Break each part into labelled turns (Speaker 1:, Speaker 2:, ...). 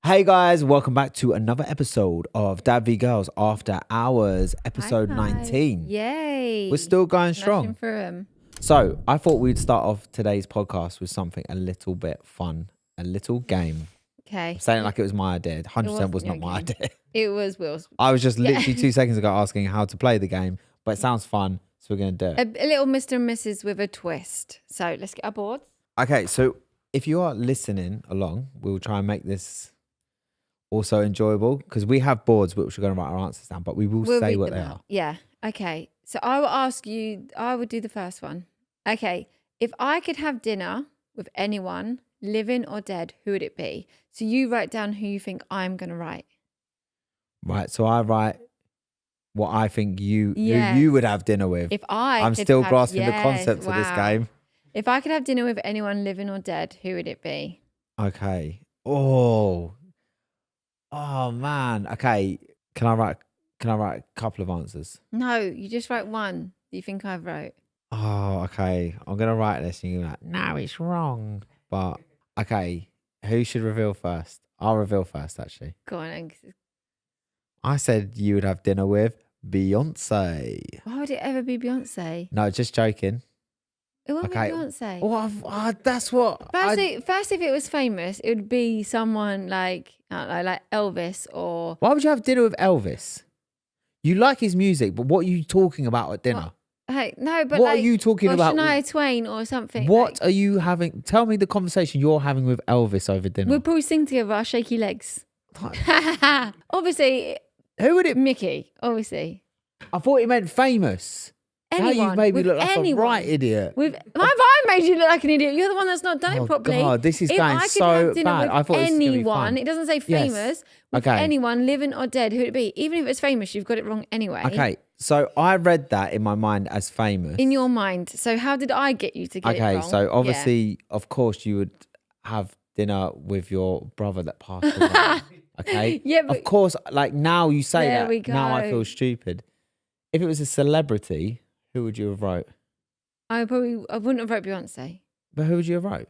Speaker 1: Hey guys, welcome back to another episode of DadVGirls After Hours, episode
Speaker 2: Hi.
Speaker 1: 19.
Speaker 2: Yay.
Speaker 1: We're still going
Speaker 2: Smashing
Speaker 1: strong.
Speaker 2: through 'em.
Speaker 1: So I thought we'd start off today's podcast with something a little bit fun, a little game.
Speaker 2: Okay.
Speaker 1: I'm saying it like it was my idea. 100% was not
Speaker 2: your
Speaker 1: my
Speaker 2: game.
Speaker 1: idea.
Speaker 2: It was Will's.
Speaker 1: I was just literally 2 seconds ago asking how to play the game, but it sounds fun, so we're going to do it.
Speaker 2: A little Mr. and Mrs. with a twist. So let's get our boards.
Speaker 1: Okay, so if you are listening along, we'll try and make this also enjoyable because we have boards which we're going to write our answers down, but we'll say
Speaker 2: read
Speaker 1: what
Speaker 2: them
Speaker 1: they
Speaker 2: out.
Speaker 1: are.
Speaker 2: Yeah. Okay. So I will ask you, I would do the first one. Okay. If I could have dinner with anyone, living or dead, who would it be? So you write down who you think I'm going to write.
Speaker 1: Right, so I write what I think who
Speaker 2: Yes.
Speaker 1: you would have dinner with.
Speaker 2: I'm
Speaker 1: still grasping the concept of this game.
Speaker 2: If I could have dinner with anyone, living or dead, who would it be?
Speaker 1: Okay. Oh man. Okay. Can I write a couple of answers?
Speaker 2: No, you just write one that you think I wrote.
Speaker 1: Oh, okay. I'm gonna write this and you're like, no, it's wrong. But okay, who should reveal first? I'll reveal first actually.
Speaker 2: Go on.
Speaker 1: I said you would have dinner with Beyonce.
Speaker 2: Why would it ever be Beyonce?
Speaker 1: No, just joking.
Speaker 2: It won't
Speaker 1: Okay.
Speaker 2: be Beyonce.
Speaker 1: Oh, that's what
Speaker 2: First, if it was famous, it would be someone like, I don't know, like Elvis or...
Speaker 1: Why would you have dinner with Elvis? You like his music, but what are you talking about at dinner?
Speaker 2: Hey, no, but
Speaker 1: What
Speaker 2: like,
Speaker 1: are you talking
Speaker 2: or
Speaker 1: about?
Speaker 2: Shania Twain or something.
Speaker 1: What
Speaker 2: like,
Speaker 1: are you having? Tell me the conversation you're having with Elvis over dinner.
Speaker 2: we'll probably sing together our shaky legs. Obviously,
Speaker 1: Who would it?
Speaker 2: Mickey, obviously.
Speaker 1: I thought he meant famous. Now
Speaker 2: Anyone.
Speaker 1: you've made me
Speaker 2: with
Speaker 1: look like
Speaker 2: anyone.
Speaker 1: a right idiot.
Speaker 2: Have I made you look like an idiot? You're the one that's not done it properly.
Speaker 1: God, this is
Speaker 2: If
Speaker 1: going
Speaker 2: I could
Speaker 1: so
Speaker 2: have dinner
Speaker 1: bad.
Speaker 2: with
Speaker 1: I thought this was gonna be
Speaker 2: anyone,
Speaker 1: fun.
Speaker 2: it doesn't say
Speaker 1: Yes.
Speaker 2: famous. With
Speaker 1: Okay.
Speaker 2: anyone, living or dead, who would it be? Even if it's famous, you've got it wrong anyway.
Speaker 1: Okay, so I read that in my mind as famous.
Speaker 2: In your mind. So how did I get you to get it wrong?
Speaker 1: Okay, so obviously, of course, you would have dinner with your brother that passed away. Okay.
Speaker 2: Yeah, but
Speaker 1: of course, like now you say
Speaker 2: There
Speaker 1: that.
Speaker 2: we
Speaker 1: Now I
Speaker 2: go.
Speaker 1: feel stupid. If it was a celebrity, who would you have wrote?
Speaker 2: I wouldn't have wrote Beyonce.
Speaker 1: But who would you have wrote?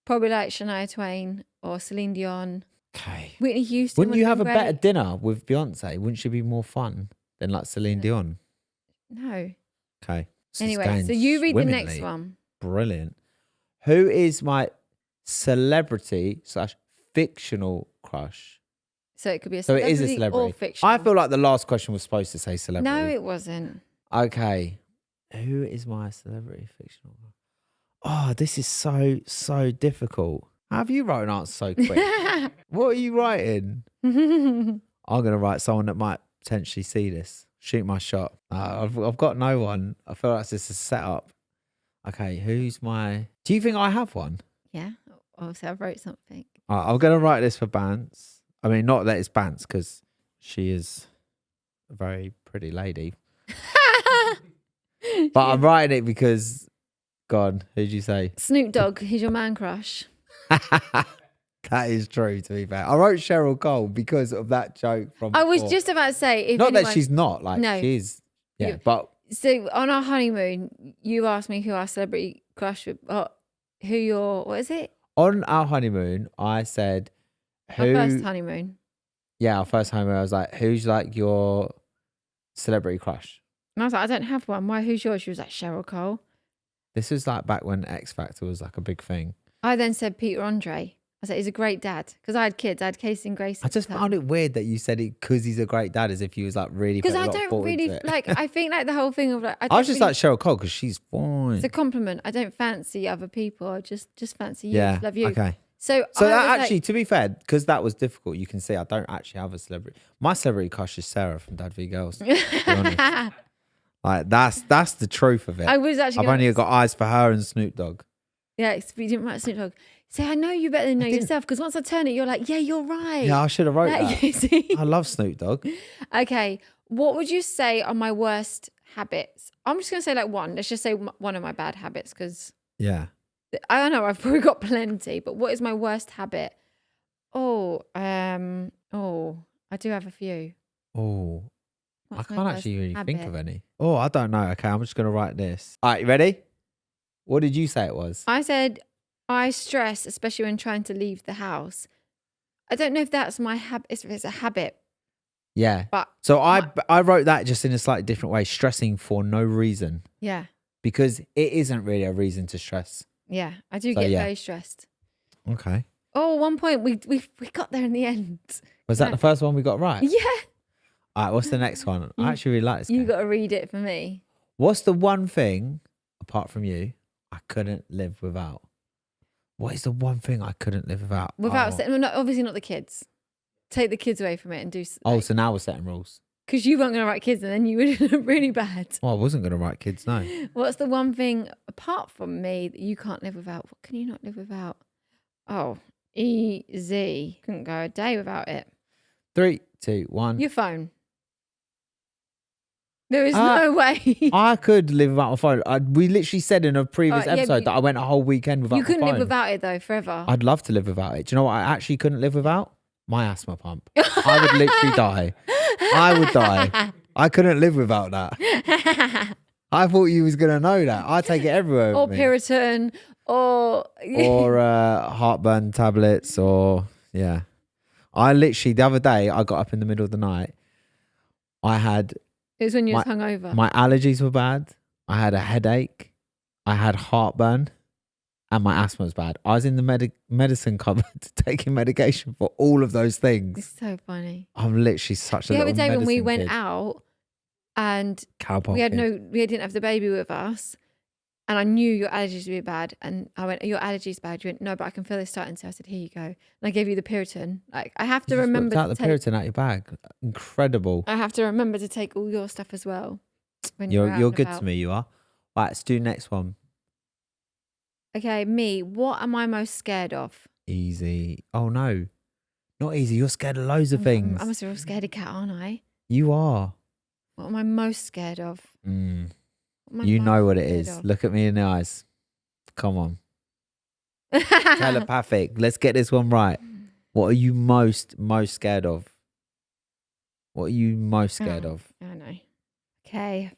Speaker 2: Probably like Shania Twain or Celine Dion.
Speaker 1: Okay.
Speaker 2: Whitney Houston.
Speaker 1: Wouldn't you have a
Speaker 2: been
Speaker 1: better
Speaker 2: great.
Speaker 1: dinner with Beyonce? Wouldn't she be more fun than like Celine Dion?
Speaker 2: No.
Speaker 1: Okay. This is
Speaker 2: Anyway,
Speaker 1: going
Speaker 2: so you read the next
Speaker 1: swimmingly.
Speaker 2: one.
Speaker 1: Brilliant. Who is my celebrity / fictional crush?
Speaker 2: So it could be a
Speaker 1: So it
Speaker 2: celebrity,
Speaker 1: is a celebrity.
Speaker 2: or fictional.
Speaker 1: I feel like the last question was supposed to say celebrity.
Speaker 2: No, it wasn't.
Speaker 1: Okay. Who is my celebrity fictional? Oh, this is so difficult. How have you written answers so quick? What are you writing? I'm gonna write someone that might potentially see this. Shoot my shot. I've got no one. I feel like it's just a setup. Okay, who's my? Do you think I have one?
Speaker 2: Yeah. Obviously, I wrote something.
Speaker 1: I'm gonna write this for Bance. I mean, not that it's Bance because she is a very pretty lady. But I'm writing it because, God, who'd you say?
Speaker 2: Snoop Dogg, he's your man crush.
Speaker 1: That is true, to be fair. I wrote Cheryl Cole because of that joke from
Speaker 2: I was
Speaker 1: before.
Speaker 2: just about to say, if
Speaker 1: Not
Speaker 2: anyone,
Speaker 1: that she's not, like,
Speaker 2: No.
Speaker 1: she's, yeah,
Speaker 2: You-
Speaker 1: but
Speaker 2: So on our honeymoon, you asked me who our celebrity crush would, who your, what is it?
Speaker 1: on our honeymoon, I said,
Speaker 2: Our first honeymoon.
Speaker 1: yeah, our first honeymoon, I was like, who's like your celebrity crush?
Speaker 2: And I was like, I don't have one. Why? Who's yours? She was like, Cheryl Cole.
Speaker 1: This was like back when X Factor was like a big thing.
Speaker 2: I then said Peter Andre. I said, he's a great dad. Because I had kids. I had Casey and Grace.
Speaker 1: I just found it weird that you said it because he's a great dad, as if he was like really.
Speaker 2: Because
Speaker 1: putting
Speaker 2: I
Speaker 1: a lot of
Speaker 2: don't
Speaker 1: thought
Speaker 2: really,
Speaker 1: into it.
Speaker 2: like, I think like the whole thing of like,
Speaker 1: I was just like Cheryl Cole because she's fine.
Speaker 2: it's a compliment. I don't fancy other people. I just fancy you.
Speaker 1: Yeah.
Speaker 2: Love you.
Speaker 1: Okay.
Speaker 2: So
Speaker 1: So
Speaker 2: I
Speaker 1: that
Speaker 2: was
Speaker 1: actually,
Speaker 2: like,
Speaker 1: to be fair, because that was difficult, you can see I don't actually have a celebrity. My celebrity crush is Sarah from DadVGirls. To be honest. Like that's the truth of it.
Speaker 2: I was actually
Speaker 1: I've
Speaker 2: gonna
Speaker 1: only got eyes for her and Snoop Dogg.
Speaker 2: Yeah, you didn't write Snoop Dogg. So I know you better than know
Speaker 1: didn't.
Speaker 2: yourself because once I turn it, you're like, yeah, you're right.
Speaker 1: Yeah, I should have wrote
Speaker 2: Like,
Speaker 1: that.
Speaker 2: you see?
Speaker 1: I love Snoop Dogg.
Speaker 2: Okay, what would you say are my worst habits? I'm just gonna say like one. Let's just say one of my bad habits because
Speaker 1: Yeah.
Speaker 2: I don't know. I've probably got plenty, but what is my worst habit? I do have a few. What's
Speaker 1: Oh, I
Speaker 2: my
Speaker 1: can't
Speaker 2: worst
Speaker 1: actually really think
Speaker 2: habit?
Speaker 1: of any. Oh, I don't know. Okay, I'm just gonna write this. All right, you ready? What did you say it was?
Speaker 2: I said I stress, especially when trying to leave the house. I don't know if that's my habit. If it's a habit,
Speaker 1: Yeah.
Speaker 2: but
Speaker 1: So I wrote that just in a slightly different way, stressing for no reason,
Speaker 2: yeah,
Speaker 1: because it isn't really a reason to stress.
Speaker 2: yeah, I do
Speaker 1: So,
Speaker 2: get
Speaker 1: yeah.
Speaker 2: very stressed.
Speaker 1: Okay.
Speaker 2: Oh, one point we got there in the end.
Speaker 1: Was that the first one we got right?
Speaker 2: Yeah.
Speaker 1: All right, what's the next one? I actually really like this
Speaker 2: You
Speaker 1: game.
Speaker 2: got to read it for me.
Speaker 1: What's the one thing, apart from you, I couldn't live without? What is the one thing I couldn't live without?
Speaker 2: Well, no, obviously not the kids. Take the kids away from it and do.
Speaker 1: So now we're setting rules.
Speaker 2: Because you weren't going to write kids and then you would look really bad.
Speaker 1: Well, I wasn't going to write kids, no.
Speaker 2: What's the one thing apart from me that you can't live without? What can you not live without? Oh, easy. Couldn't go a day without it.
Speaker 1: 3, 2, 1.
Speaker 2: Your phone. There is no way.
Speaker 1: I could live without my phone. We literally said in a previous episode that I went a whole weekend without my phone.
Speaker 2: You couldn't live without it though, forever.
Speaker 1: I'd love to live without it. Do you know what I actually couldn't live without? My asthma pump. I would literally die. I would die. I couldn't live without that. I thought you was going to know that. I take it everywhere
Speaker 2: Or
Speaker 1: with me.
Speaker 2: Piriton. Or
Speaker 1: heartburn tablets or, yeah. I literally, the other day, I got up in the middle of the night.
Speaker 2: It was when you was hungover.
Speaker 1: My allergies were bad. I had a headache. I had heartburn. And my asthma was bad. I was in the medicine cupboard taking medication for all of those things.
Speaker 2: It's so funny.
Speaker 1: I'm literally such a
Speaker 2: The
Speaker 1: little
Speaker 2: other day when we
Speaker 1: medicine
Speaker 2: went
Speaker 1: kid.
Speaker 2: out and
Speaker 1: Cowpox
Speaker 2: we
Speaker 1: kid.
Speaker 2: didn't have the baby with us, and I knew your allergies would be bad, and I went, "Your allergies bad." You went, "No, but I can feel this starting." So I said, "Here you go," and I gave you the Piriton. Like I have to remember
Speaker 1: out the Piriton out your bag. Incredible.
Speaker 2: I have to remember to take all your stuff as well. When
Speaker 1: You're good to me. You are. Right, let's do next one.
Speaker 2: Okay, me. What am I most scared of?
Speaker 1: Easy. Oh no, not easy. You're scared of loads of things.
Speaker 2: I'm a real scaredy cat, aren't I?
Speaker 1: You are.
Speaker 2: What am I most scared of?
Speaker 1: You know what it is. Look at me in the eyes. Come on. Telepathic. Let's get this one right. What are you most scared of? What are you most scared of?
Speaker 2: I know. Okay.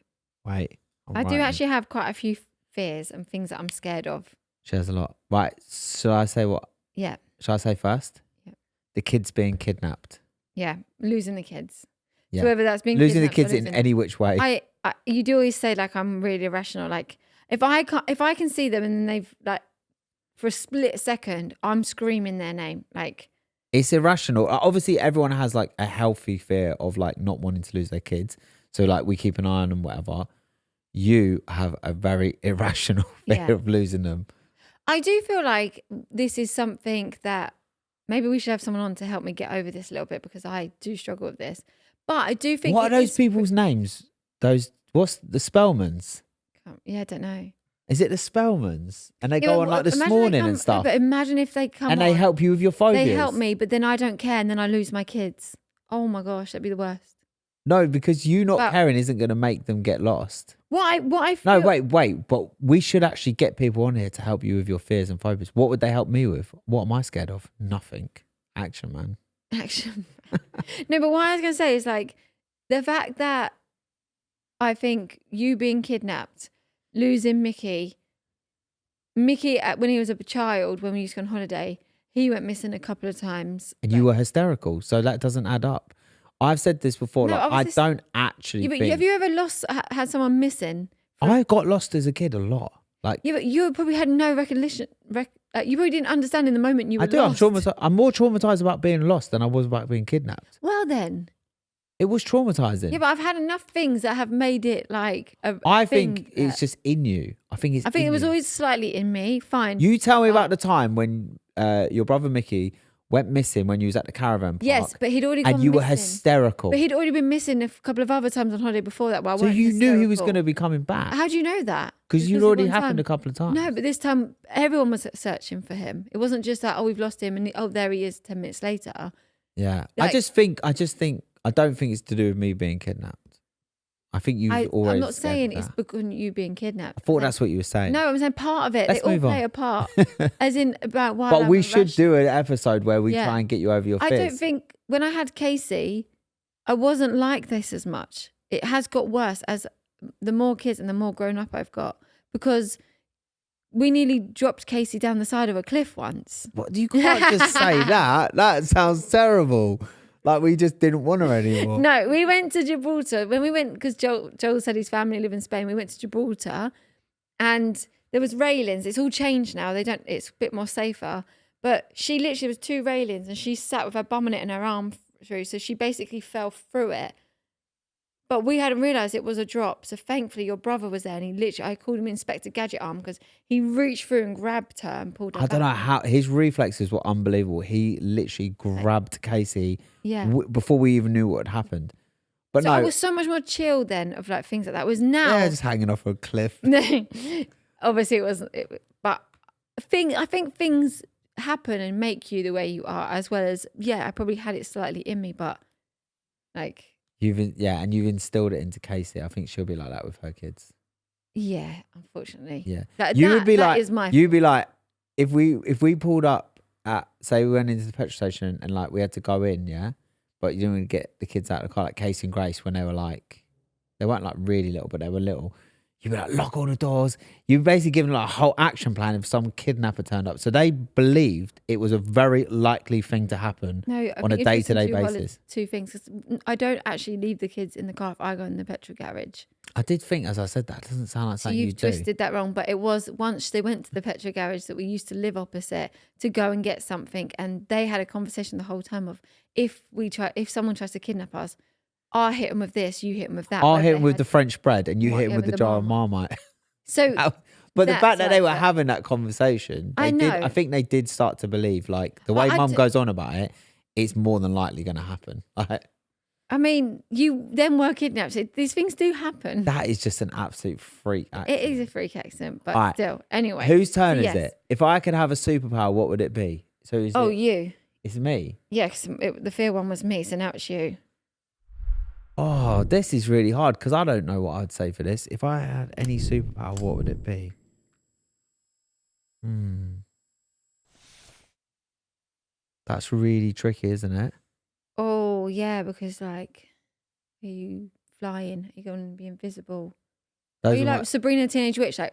Speaker 1: Wait.
Speaker 2: I do actually have quite a few fears and things that I'm scared of.
Speaker 1: She has a lot. Right. Shall I say what?
Speaker 2: Yeah.
Speaker 1: Shall I say first?
Speaker 2: Yeah.
Speaker 1: The kids being kidnapped.
Speaker 2: Yeah. Losing the kids.
Speaker 1: Yeah.
Speaker 2: So whether that's being
Speaker 1: losing the
Speaker 2: kidnapped
Speaker 1: kids in any which way.
Speaker 2: You do always say like I'm really irrational. Like if I can see them and they've like for a split second, I'm screaming their name. Like
Speaker 1: it's irrational. Obviously, everyone has like a healthy fear of like not wanting to lose their kids. So like we keep an eye on them, whatever. You have a very irrational fear of losing them.
Speaker 2: I do feel like this is something that maybe we should have someone on to help me get over this a little bit because I do struggle with this. But I do think
Speaker 1: what are those people's names? What's the Spellmans?
Speaker 2: Yeah, I don't know.
Speaker 1: Is it the Spellmans? And they go on like this morning and stuff.
Speaker 2: But imagine if they come
Speaker 1: and they help you with your phobias.
Speaker 2: They help me, but then I don't care and then I lose my kids. Oh my gosh, that'd be the worst.
Speaker 1: No, because you not caring isn't going to make them get lost.
Speaker 2: What I feel...
Speaker 1: No, wait. But we should actually get people on here to help you with your fears and phobias. What would they help me with? What am I scared of? Nothing. Action, man.
Speaker 2: Action. No, but what I was going to say is like the fact that I think you being kidnapped, losing Mickey, when he was a child, when we used to go on holiday, he went missing a couple of times.
Speaker 1: And you were hysterical. So that doesn't add up. I've said this before.
Speaker 2: No,
Speaker 1: I don't actually think...
Speaker 2: Have you ever had someone missing?
Speaker 1: I got lost as a kid a lot. Like,
Speaker 2: yeah, but you probably had no recollection. You probably didn't understand in the moment you were lost.
Speaker 1: I'm more traumatized about being lost than I was about being kidnapped.
Speaker 2: Well then.
Speaker 1: It was traumatizing.
Speaker 2: Yeah, but I've had enough things that have made it like
Speaker 1: I think it's just in you. I think
Speaker 2: it was always slightly in me. Fine.
Speaker 1: You tell me about the time when your brother Mickey went missing when you was at the caravan park.
Speaker 2: Yes, but he'd already gone
Speaker 1: and you
Speaker 2: missing.
Speaker 1: were hysterical.
Speaker 2: But he'd already been missing a couple of other times on holiday before that.
Speaker 1: So you knew he was going to be coming back.
Speaker 2: How do you know that?
Speaker 1: Because you'd already happened a couple of times.
Speaker 2: No, but this time everyone was searching for him. It wasn't just that, we've lost him and there he is 10 minutes later.
Speaker 1: Yeah.
Speaker 2: Like,
Speaker 1: I don't think it's to do with me being kidnapped. I think always...
Speaker 2: I'm not saying it's because you being kidnapped.
Speaker 1: I thought that's what you were saying.
Speaker 2: No, I'm saying part of it.
Speaker 1: Let's
Speaker 2: they all
Speaker 1: move
Speaker 2: play
Speaker 1: on.
Speaker 2: a part. As in about why.
Speaker 1: But we should do an episode where we try and get you over your fears.
Speaker 2: I don't think when I had Casey, I wasn't like this as much. It has got worse as the more kids and the more grown up I've got. Because we nearly dropped Casey down the side of a cliff once.
Speaker 1: What, you can't just say that. That sounds terrible. Like we just didn't want her anymore.
Speaker 2: No, we went to Gibraltar. When we went, because Joel said his family live in Spain, we went to Gibraltar and there was railings. It's all changed now. It's a bit more safer. But she literally was 2 railings and she sat with her bum on it and her arm through. So she basically fell through it. But we hadn't realised it was a drop. So thankfully your brother was there and I called him Inspector Gadget Arm because he reached through and grabbed her and pulled her
Speaker 1: I don't know how, his reflexes were unbelievable. He literally grabbed Casey before we even knew what had happened. But
Speaker 2: so
Speaker 1: no.
Speaker 2: I was so much more chill then of like things like that. Was now.
Speaker 1: Yeah, just hanging off a cliff.
Speaker 2: Obviously it wasn't. But I think things happen and make you the way you are, as well as, I probably had it slightly in me, but like.
Speaker 1: You've instilled it into Casey. I think she'll be like that with her kids.
Speaker 2: Yeah, unfortunately.
Speaker 1: Yeah.
Speaker 2: You'd be like,
Speaker 1: if we pulled up at, say we went into the petrol station and like we had to go in, yeah, but you didn't want to get the kids out of the car, like Casey and Grace when they were like, they weren't like really little, but they were little. You'd be like, lock all the doors. You've basically given like a whole action plan if some kidnapper turned up. So they believed it was a very likely thing to happen on a day-to-day basis.
Speaker 2: 2 things. 'Cause I don't actually leave the kids in the car if I go in the petrol garage.
Speaker 1: I did think, as I said, that doesn't sound like something you do.
Speaker 2: You twisted that wrong, but it was once they went to the petrol garage that we used to live opposite to go and get something, and they had a conversation the whole time of if someone tries to kidnap us, I'll hit them with this, you hit them with that.
Speaker 1: I'll hit them with the French bread and you hit them with the jar of Marmite.
Speaker 2: So,
Speaker 1: but the fact that they were having that conversation, I think they did start to believe, like the way Mum goes on about it, it's more than likely going to happen.
Speaker 2: I mean, you then were kidnapped. These things do happen.
Speaker 1: That is just an absolute freak accident.
Speaker 2: It is a freak accident, but still. Anyway.
Speaker 1: Whose turn is it? If I could have a superpower, what would it be? So
Speaker 2: you.
Speaker 1: It's me?
Speaker 2: Yeah, because the fear one was me, so now it's you.
Speaker 1: Oh, this is really hard because I don't know what I'd say for this. If I had any superpower, what would it be? That's really tricky, isn't it?
Speaker 2: Oh, yeah, because like, are you flying? Are you going to be invisible? Are you like Sabrina the Teenage Witch? Like,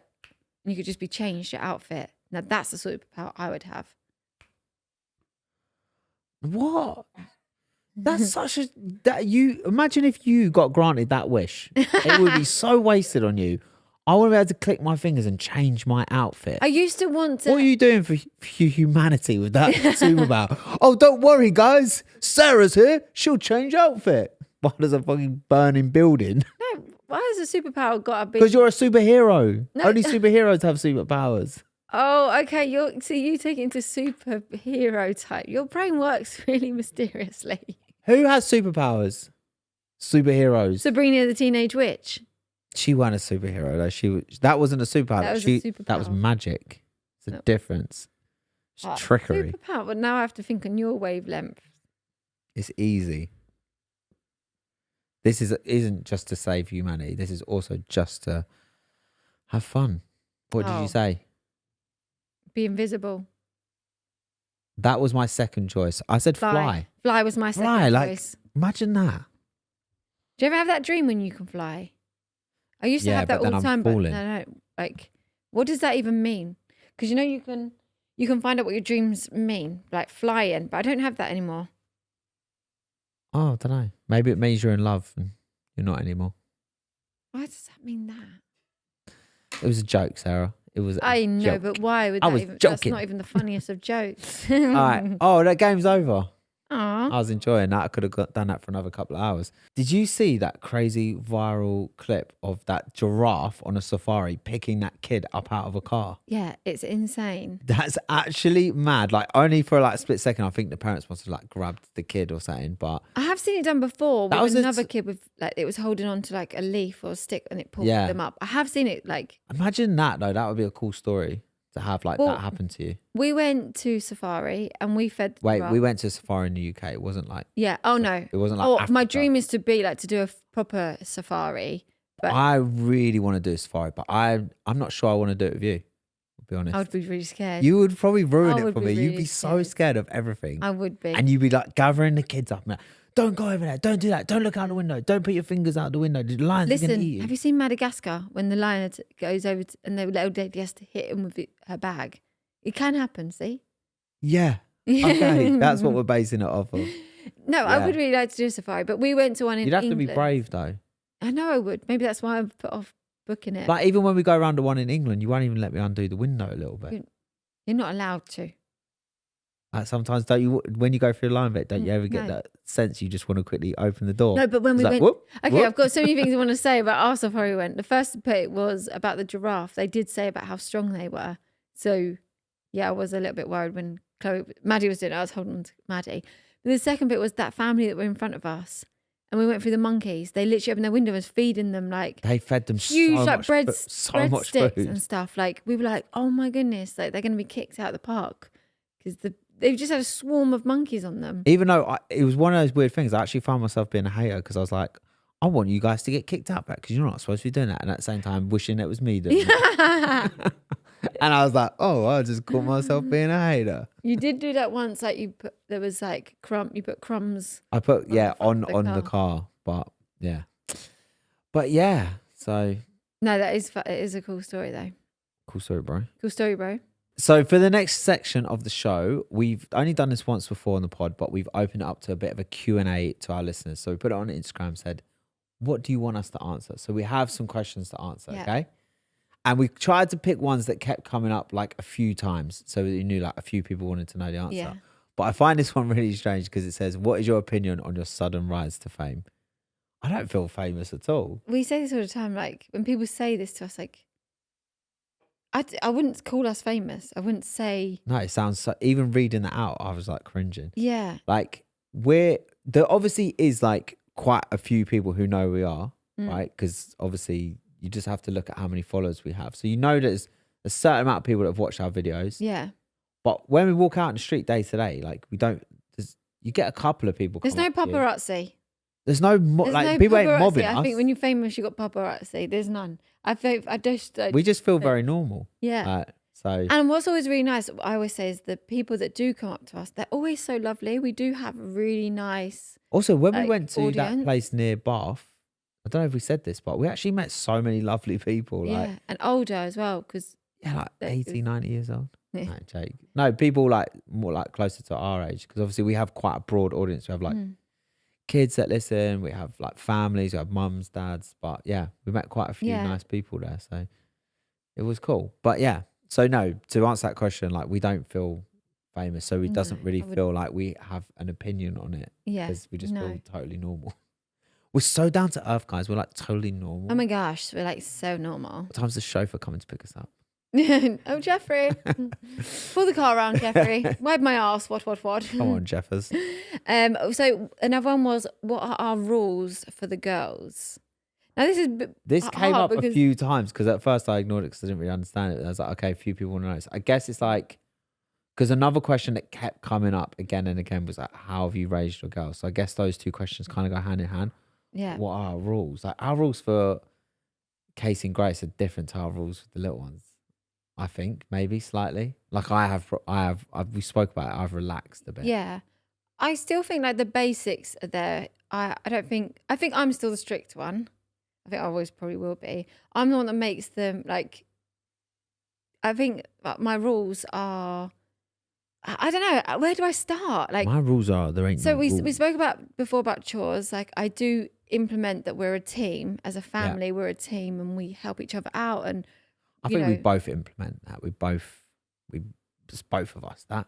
Speaker 2: you could just be changed your outfit. Now that's the superpower I would have.
Speaker 1: What? That's such a imagine if you got granted that wish. It would be so wasted on you. I want to be able to click my fingers and change my outfit.
Speaker 2: I used to want to.
Speaker 1: What are you doing for humanity with that superpower? Oh, don't worry, guys. Sarah's here. She'll change outfit. Why does a fucking burning building?
Speaker 2: No, why has a superpower got to be?
Speaker 1: Because you're a superhero. No. Only superheroes have superpowers.
Speaker 2: Oh, okay. You take it into superhero type. Your brain works really mysteriously.
Speaker 1: Who has superpowers? Superheroes.
Speaker 2: Sabrina the Teenage Witch.
Speaker 1: She wasn't a superhero though. That wasn't a superpower. That was magic. It's a difference. It's trickery.
Speaker 2: Superpower, but now I have to think on your wavelength.
Speaker 1: It's easy. This isn't just to save humanity. This is also just to have fun. What did you say?
Speaker 2: Be invisible.
Speaker 1: That was my second choice. I said fly.
Speaker 2: Fly was my second choice.
Speaker 1: Imagine that.
Speaker 2: Do you ever have that dream when you can fly? I used to have that all the time, but no. Like, what does that even mean? Because you can find out what your dreams mean, like flying, but I don't have that anymore.
Speaker 1: Oh, I don't know. Maybe it means you're in love and you're not anymore.
Speaker 2: Why does that mean that?
Speaker 1: It was a joke, Sarah. It was.
Speaker 2: I know,
Speaker 1: joke.
Speaker 2: But why would that even? That's not even the funniest of jokes.
Speaker 1: All right. Oh, that game's over.
Speaker 2: Aww.
Speaker 1: I was enjoying that. I could have done that for another couple of hours. Did you see that crazy viral clip of that giraffe on a safari picking that kid up out of a car?
Speaker 2: Yeah, it's insane.
Speaker 1: That's actually mad. Like only for like a split second, I think the parents must have like grabbed the kid or something. But
Speaker 2: I have seen it done before with another kid with like it was holding on to like a leaf or a stick and it pulled them up. I have seen it like.
Speaker 1: Imagine that though. That would be a cool story. To have like that happen to you.
Speaker 2: We went to safari and we fed.
Speaker 1: We went to safari in the UK. It wasn't like.
Speaker 2: Yeah. Oh no.
Speaker 1: It wasn't like. Africa.
Speaker 2: My dream is to do a proper safari. But
Speaker 1: I really want to do a safari, but I'm not sure I want to do it with you. I'll be honest.
Speaker 2: I would be really scared.
Speaker 1: You would probably ruin it for me. You'd be so scared of everything.
Speaker 2: I would be.
Speaker 1: And you'd be like gathering the kids up. don't go over there, don't do that, don't look out the window, don't put your fingers out the window, the lions are going to eat
Speaker 2: Listen,
Speaker 1: you.
Speaker 2: have you seen Madagascar when the lion goes over and the little lady has to hit him with her bag? It can happen, see?
Speaker 1: Yeah. Okay, that's what we're basing it off of.
Speaker 2: No, I would really like to do a safari, but we went to one in
Speaker 1: You'd have
Speaker 2: England.
Speaker 1: to be brave though.
Speaker 2: I know I would. Maybe that's why I put off booking it.
Speaker 1: Like even when we go around the one in England, you won't even let me undo the window a little bit.
Speaker 2: You're not allowed to.
Speaker 1: Like sometimes don't you, when you go through the line bit, don't you ever get that sense you just want to quickly open the door?
Speaker 2: No, but when we went...
Speaker 1: Whoop,
Speaker 2: okay,
Speaker 1: whoop.
Speaker 2: I've got so many things I want to say about our safari we went. The first bit was about the giraffe. They did say about how strong they were. So, yeah, I was a little bit worried when Maddie was doing it. I was holding on to Maddie. But the second bit was that family that were in front of us. And we went through the monkeys. They literally opened their window and was feeding them like...
Speaker 1: They fed them
Speaker 2: huge,
Speaker 1: so
Speaker 2: like
Speaker 1: much,
Speaker 2: bread
Speaker 1: much
Speaker 2: sticks
Speaker 1: food
Speaker 2: and stuff. Like, we were like, oh my goodness, like they're going to be kicked out of the park. Because they've just had a swarm of monkeys on them.
Speaker 1: Even though it was one of those weird things, I actually found myself being a hater because I was like, I want you guys to get kicked out back because you're not supposed to be doing that. And at the same time, wishing it was me doing it. And I was like, oh, I just caught myself being a hater.
Speaker 2: You did do that once, like you put crumbs.
Speaker 1: I put, on the car. But yeah, so.
Speaker 2: No, it is a cool story though.
Speaker 1: Cool story, bro.
Speaker 2: Cool story, bro.
Speaker 1: So for the next section of the show, we've only done this once before on the pod, but we've opened it up to a bit of a Q&A to our listeners. So we put it on Instagram, said, what do you want us to answer? So we have some questions to answer, okay? And we tried to pick ones that kept coming up like a few times. So we knew like a few people wanted to know the answer.
Speaker 2: Yeah.
Speaker 1: But I find this one really strange because it says, what is your opinion on your sudden rise to fame? I don't feel famous at all.
Speaker 2: We say this all the time. Like when people say this to us, like, I wouldn't call us famous. I wouldn't say.
Speaker 1: No, it sounds so, even reading that out, I was like cringing.
Speaker 2: Yeah.
Speaker 1: Like there obviously is like quite a few people who know we are, right? Because obviously you just have to look at how many followers we have. So you know there's a certain amount of people that have watched our videos.
Speaker 2: Yeah.
Speaker 1: But when we walk out in the street day to day, like you get a couple of people.
Speaker 2: There's no paparazzi.
Speaker 1: There's no people ain't mobbing us.
Speaker 2: I think when you're famous, you got paparazzi. There's none.
Speaker 1: We just feel very normal.
Speaker 2: Yeah. And what's always really nice, I always say, is the people that do come up to us. They're always so lovely. We do have a really nice.
Speaker 1: Also, when we went to
Speaker 2: audience.
Speaker 1: that place near Bath, I don't know if we said this, but we actually met so many lovely people. Like,
Speaker 2: and older as well, because
Speaker 1: like 80, 90 years old.
Speaker 2: Yeah.
Speaker 1: No, Jake. No, people like more like closer to our age, because obviously we have quite a broad audience. We have like kids that listen, we have like families, we have mums, dads, but yeah, we met quite a few nice people there, so it was cool. But yeah, so no, to answer that question, like we don't feel famous, so it doesn't really feel like we have an opinion on it, because we just feel totally normal. We're so down to earth, guys. We're like totally normal.
Speaker 2: Oh my gosh, we're like so normal.
Speaker 1: What time's the chauffeur coming to pick us up?
Speaker 2: Oh, Jeffrey. Pull the car around, Jeffrey. Wipe my arse. What?
Speaker 1: Come on, Jeffers.
Speaker 2: So another one was, what are our rules for the girls? Now
Speaker 1: this came up a few times, because at first I ignored it because I didn't really understand it. I was like, okay, a few people want to know. So I guess it's like, because another question that kept coming up again and again was like, how have you raised your girls? So I guess those two questions kind of go hand in hand.
Speaker 2: Yeah.
Speaker 1: What are our rules? Like our rules for Casey and Grace are different to our rules for the little ones. I think maybe slightly. Like we spoke about it. I've relaxed a bit.
Speaker 2: Yeah, I still think like the basics are there. I think I'm still the strict one. I think I always probably will be. I'm the one that makes them like. I think my rules are. I don't know. Where do I start? Like
Speaker 1: my rules are there ain't.
Speaker 2: So
Speaker 1: no
Speaker 2: we
Speaker 1: rules.
Speaker 2: spoke about chores. Like I do implement that we're a team as a family. We're a team and we help each other out and.
Speaker 1: I think we both implement that. Just both of us that.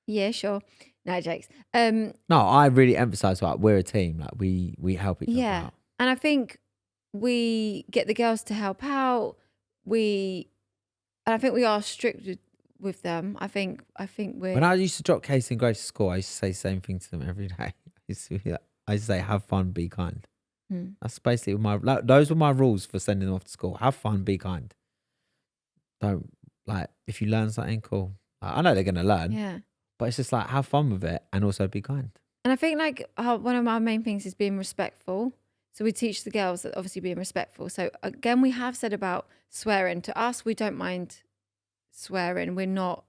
Speaker 2: Yeah, sure. No, jokes.
Speaker 1: No, I really emphasize like we're a team. Like we help each other out.
Speaker 2: And I think we get the girls to help out. I think we are strict with them. I think we're.
Speaker 1: When I used to drop Casey and Grace to school, I used to say the same thing to them every day. I used to say, have fun, be kind. That's basically those were my rules for sending them off to school. Have fun, be kind. Don't, like, if you learn something, cool. I know they're going to learn, but it's just like, have fun with it and also be kind.
Speaker 2: And I think like one of our main things is being respectful. So we teach the girls that obviously being respectful. So again, we have said about swearing. To us, we don't mind swearing. We're not,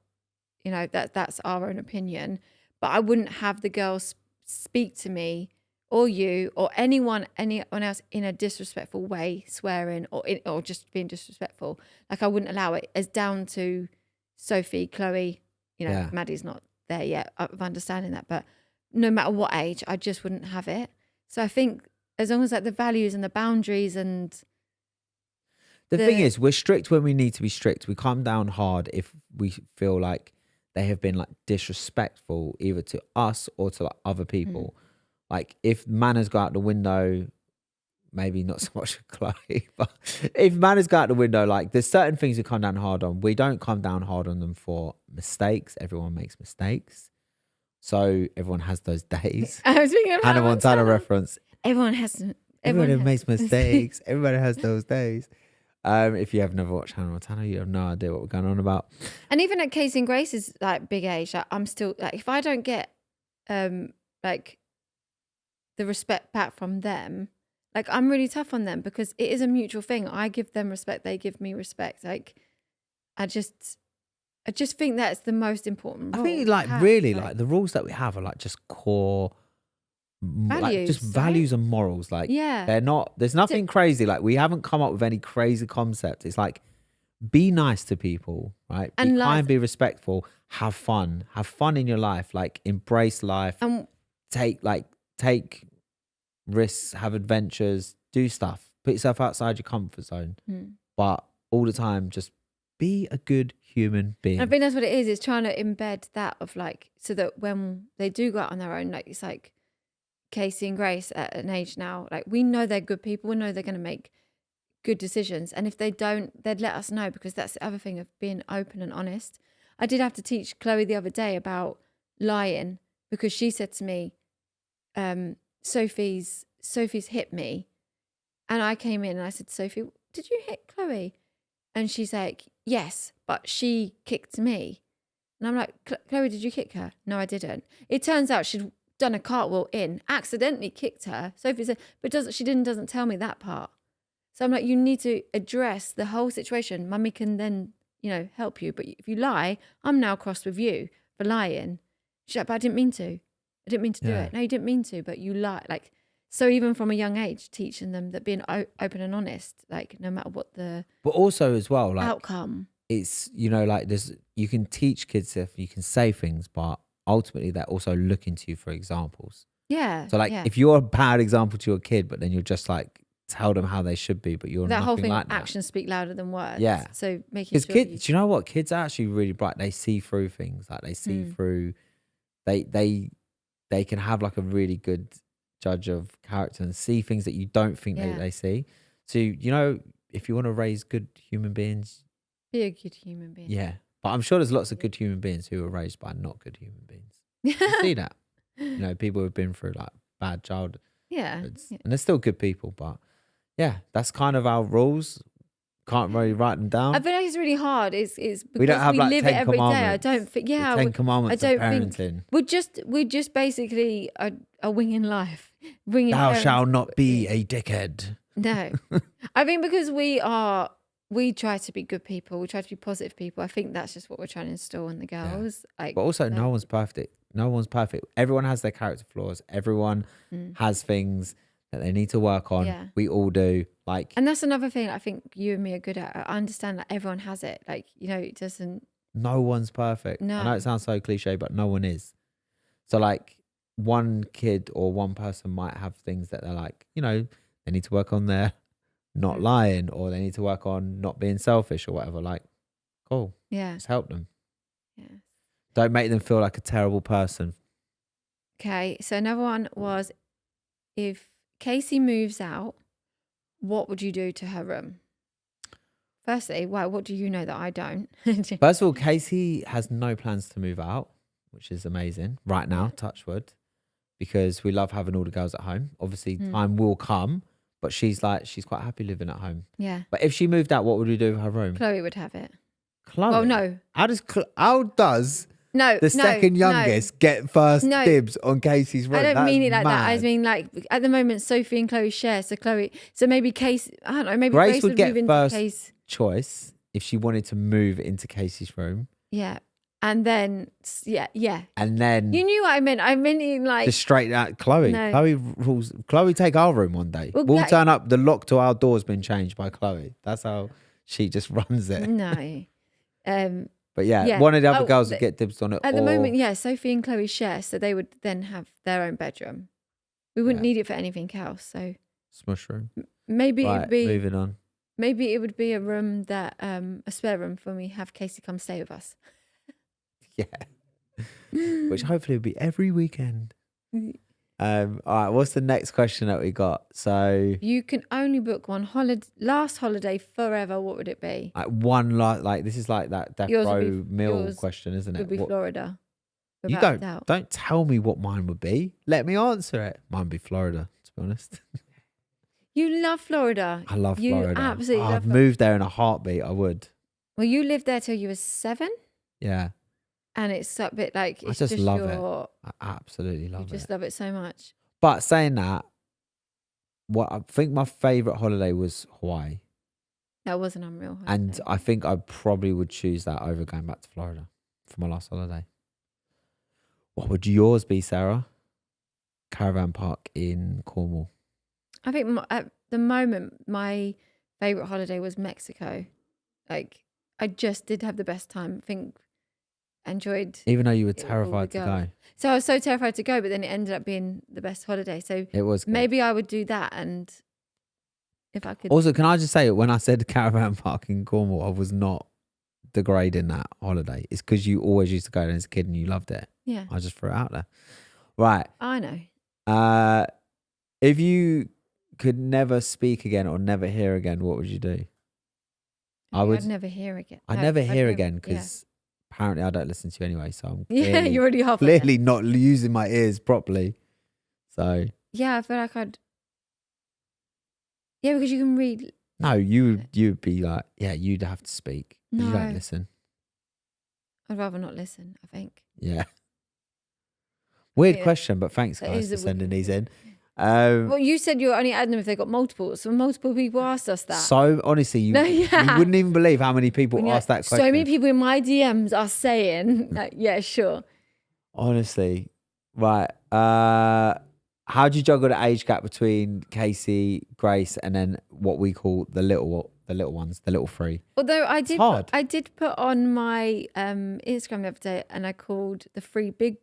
Speaker 2: that's our own opinion. But I wouldn't have the girls speak to me or you or anyone else in a disrespectful way, swearing or just being disrespectful, like I wouldn't allow it. As down to Sophie, Chloe, Maddie's not there yet of understanding that, but no matter what age, I just wouldn't have it. So I think as long as like the values and the boundaries and
Speaker 1: the thing is, we're strict when we need to be strict. We come down hard if we feel like they have been like disrespectful either to us or to like other people. Like if manners go out the window, maybe not so much with Chloe, but if manners go out the window, like there's certain things we come down hard on. We don't come down hard on them for mistakes. Everyone makes mistakes. So everyone has those days.
Speaker 2: I was thinking about
Speaker 1: Hannah Montana reference.
Speaker 2: Everyone has
Speaker 1: Everybody makes mistakes. Everybody has those days. If you have never watched Hannah Montana, you have no idea what we're going on about.
Speaker 2: And even at Casey and Grace's like big age, like, I'm still like, if I don't get like the respect back from them, like I'm really tough on them because it is a mutual thing. I give them respect, they give me respect. Like I just think that's the most important rule.
Speaker 1: I think like really like the rules that we have are like just core
Speaker 2: values,
Speaker 1: like just values and morals. Like they're not, there's nothing crazy. Like we haven't come up with any crazy concept. It's like be nice to people, right? Be kind, be respectful, have fun in your life, like embrace life, take risks, have adventures, do stuff, put yourself outside your comfort zone, but all the time just be a good human being.
Speaker 2: I think that's what it is. It's trying to embed that of like, so that when they do go out on their own, like it's like Casey and Grace at an age now, like we know they're good people, we know they're going to make good decisions, and if they don't, they'd let us know, because that's the other thing of being open and honest. I did have to teach Chloe the other day about lying, because she said to me, Sophie's hit me, and I came in and I said, Sophie, did you hit Chloe? And she's like, yes, but she kicked me. And I'm like, Chloe, did you kick her? No, I didn't. It turns out she'd done a cartwheel in, accidentally kicked her. Sophie said, but doesn't tell me that part. So I'm like, you need to address the whole situation. Mummy can then, help you. But if you lie, I'm now cross with you for lying. She's like, but I didn't mean to. I didn't mean to do it. No, you didn't mean to, but you lie. Like, so even from a young age, teaching them that being open and honest, like no matter what the
Speaker 1: but also as well, like
Speaker 2: outcome,
Speaker 1: it's like you can teach kids if you can say things, but ultimately they're also looking to you for examples.
Speaker 2: Yeah.
Speaker 1: So like if you're a bad example to your kid, but then you're just like tell them how they should be, but you're
Speaker 2: that
Speaker 1: nothing
Speaker 2: whole thing.
Speaker 1: Like
Speaker 2: actions speak louder than words.
Speaker 1: Yeah.
Speaker 2: So making
Speaker 1: because
Speaker 2: sure
Speaker 1: kids, do you know what? Kids are actually really bright. They see through things. Like they see through. They can have like a really good judge of character and see things that you don't think they see. So if you want to raise good human beings,
Speaker 2: be a good human being.
Speaker 1: Yeah, but I'm sure there's lots of good human beings who are raised by not good human beings. You see that? People who've been through like bad childhood.
Speaker 2: Yeah.
Speaker 1: And they're still good people, but yeah, that's kind of our rules. Can't really write them down.
Speaker 2: I feel like it's really hard. It's because
Speaker 1: we don't have like
Speaker 2: live
Speaker 1: 10
Speaker 2: it every day. I
Speaker 1: commandments.
Speaker 2: don't think. Yeah,
Speaker 1: The 10 commandments
Speaker 2: I
Speaker 1: of
Speaker 2: don't
Speaker 1: parenting.
Speaker 2: think we're just basically a winging life.
Speaker 1: Thou shalt not be a dickhead.
Speaker 2: No, I think because we try to be good people. We try to be positive people. I think that's just what we're trying to instill in the girls.
Speaker 1: Yeah. But also, no one's perfect. No one's perfect. Everyone has their character flaws. Everyone has things that they need to work on.
Speaker 2: Yeah.
Speaker 1: We all do.
Speaker 2: And that's another thing I think you and me are good at. I understand that everyone has it. Like, it doesn't.
Speaker 1: No one's perfect.
Speaker 2: No.
Speaker 1: I know it sounds so cliche, but no one is. So like one kid or one person might have things that they're like, they need to work on their not lying, or they need to work on not being selfish or whatever. Like, cool.
Speaker 2: Yeah.
Speaker 1: Just help them.
Speaker 2: Yeah.
Speaker 1: Don't make them feel like a terrible person.
Speaker 2: Okay. So another one was, if Casey moves out, what would you do to her room? Firstly, what do you know that I don't?
Speaker 1: First of all, Casey has no plans to move out, which is amazing right now, touch wood, because we love having all the girls at home. Obviously, time will come, but she's quite happy living at home.
Speaker 2: Yeah.
Speaker 1: But if she moved out, what would we do with her room?
Speaker 2: Chloe would have it.
Speaker 1: Chloe?
Speaker 2: Well, no.
Speaker 1: How does
Speaker 2: No,
Speaker 1: the second youngest get first dibs on Casey's room?
Speaker 2: I don't mean it like that. I mean, like, at the moment, Sophie and Chloe share. So maybe Casey, I don't know, maybe Grace would
Speaker 1: get
Speaker 2: move into
Speaker 1: first
Speaker 2: Casey.
Speaker 1: choice if she wanted to move into Casey's room.
Speaker 2: Yeah. And then, yeah.
Speaker 1: And then
Speaker 2: You knew what I meant. I meant it like...
Speaker 1: just straight out Chloe.
Speaker 2: No.
Speaker 1: Chloe rules. Chloe take our room one day.
Speaker 2: Well,
Speaker 1: We'll turn up. The lock to our door's been changed by Chloe. That's how she just runs it.
Speaker 2: No.
Speaker 1: But yeah,
Speaker 2: Yeah.
Speaker 1: one of the other girls would get dibs on it.
Speaker 2: At the moment, yeah, Sophie and Chloe share, so they would then have their own bedroom. We wouldn't need it for anything else. So
Speaker 1: smush room.
Speaker 2: Maybe
Speaker 1: Right,
Speaker 2: it'd be
Speaker 1: moving on.
Speaker 2: Maybe it would be a room that a spare room for when we have Casey come stay with us.
Speaker 1: Yeah. Which hopefully will be every weekend. All right, what's the next question that we got? So
Speaker 2: you can only book one last holiday forever. What would it be?
Speaker 1: like one like this is like that death row meal question, isn't it?
Speaker 2: Would be Florida.
Speaker 1: You don't tell me what mine would be. Let me answer it. Mine would be Florida, to be honest.
Speaker 2: You love Florida.
Speaker 1: I love Florida.
Speaker 2: You absolutely love
Speaker 1: I'd move there in a heartbeat. I would.
Speaker 2: Well, you lived there till you were 7.
Speaker 1: Yeah.
Speaker 2: And it's a bit like
Speaker 1: I just love it. I absolutely love it.
Speaker 2: You just love it so much.
Speaker 1: But saying that, what I think my favourite holiday was Hawaii.
Speaker 2: That was an unreal holiday.
Speaker 1: And I think I probably would choose that over going back to Florida for my last holiday. What would yours be, Sarah? Caravan park in Cornwall.
Speaker 2: I think at the moment, my favourite holiday was Mexico. Like, I just did have the best time. I think enjoyed.
Speaker 1: Even though you were terrified to go.
Speaker 2: So I was so terrified to go, but then it ended up being the best holiday. So
Speaker 1: it was good.
Speaker 2: Maybe I would do that, and if I could.
Speaker 1: Also, can I just say, when I said caravan park in Cornwall, I was not degrading that holiday. It's because you always used to go there as a kid and you loved it.
Speaker 2: Yeah.
Speaker 1: I just threw it out there. Right.
Speaker 2: I know.
Speaker 1: If you could never speak again or never hear again, what would you do?
Speaker 2: I'd never hear again.
Speaker 1: I'd never hear again because apparently I don't listen to you anyway. So I'm
Speaker 2: you're already halfway
Speaker 1: clearly not using my ears properly. So
Speaker 2: yeah, I feel like I'd. Yeah, because you can read.
Speaker 1: No, you'd be like, you'd have to speak. No. You don't listen.
Speaker 2: I'd rather not listen, I think.
Speaker 1: Yeah. Weird question, but thanks guys for sending these in.
Speaker 2: Well, you said you were only adding them if they got multiples. So multiple people asked us that.
Speaker 1: So honestly, you wouldn't even believe how many people asked that question.
Speaker 2: So many people in my DMs are saying, like, yeah, sure.
Speaker 1: Honestly, right. How do you juggle the age gap between Casey, Grace, and then what we call the little ones, the little three?
Speaker 2: Although I did put on my Instagram the other day, and I called the three big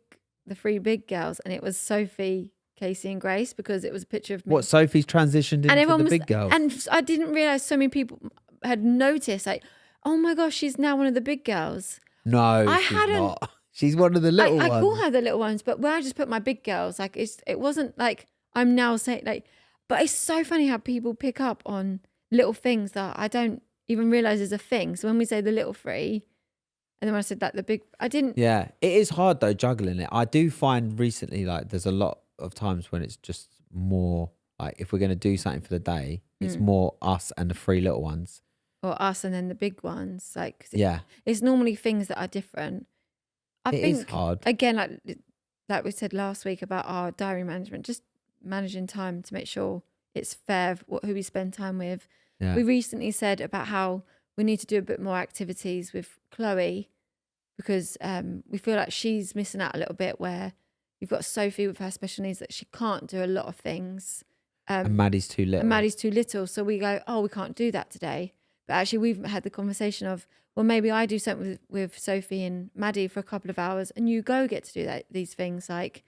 Speaker 2: girls, and it was Sophie, Casey, and Grace, because it was a picture of me.
Speaker 1: What, Sophie's transitioned into the big girls?
Speaker 2: And I didn't realize so many people had noticed, like, oh my gosh, she's now one of the big girls.
Speaker 1: No, she's not. She's one of the little ones.
Speaker 2: I call her the little ones, but when I just put my big girls, like it wasn't like I'm now saying like, but it's so funny how people pick up on little things that I don't even realize is a thing. So when we say the little three, and then when I said like the big, I didn't.
Speaker 1: Yeah, it is hard though juggling it. I do find recently like there's a lot of times when it's just more like if we're going to do something for the day, it's more us and the three little ones,
Speaker 2: or us and then the big ones. Like it's normally things that are different. I think
Speaker 1: it's hard.
Speaker 2: Again, like we said last week about our diary management, just managing time to make sure it's fair who we spend time with. Yeah. We recently said about how we need to do a bit more activities with Chloe because we feel like she's missing out a little bit where you've got Sophie with her special needs that she can't do a lot of things.
Speaker 1: And Maddie's too little.
Speaker 2: So we go, we can't do that today. But actually we've had the conversation of, well, maybe I do something with Sophie and Maddie for a couple of hours and you get to do these things like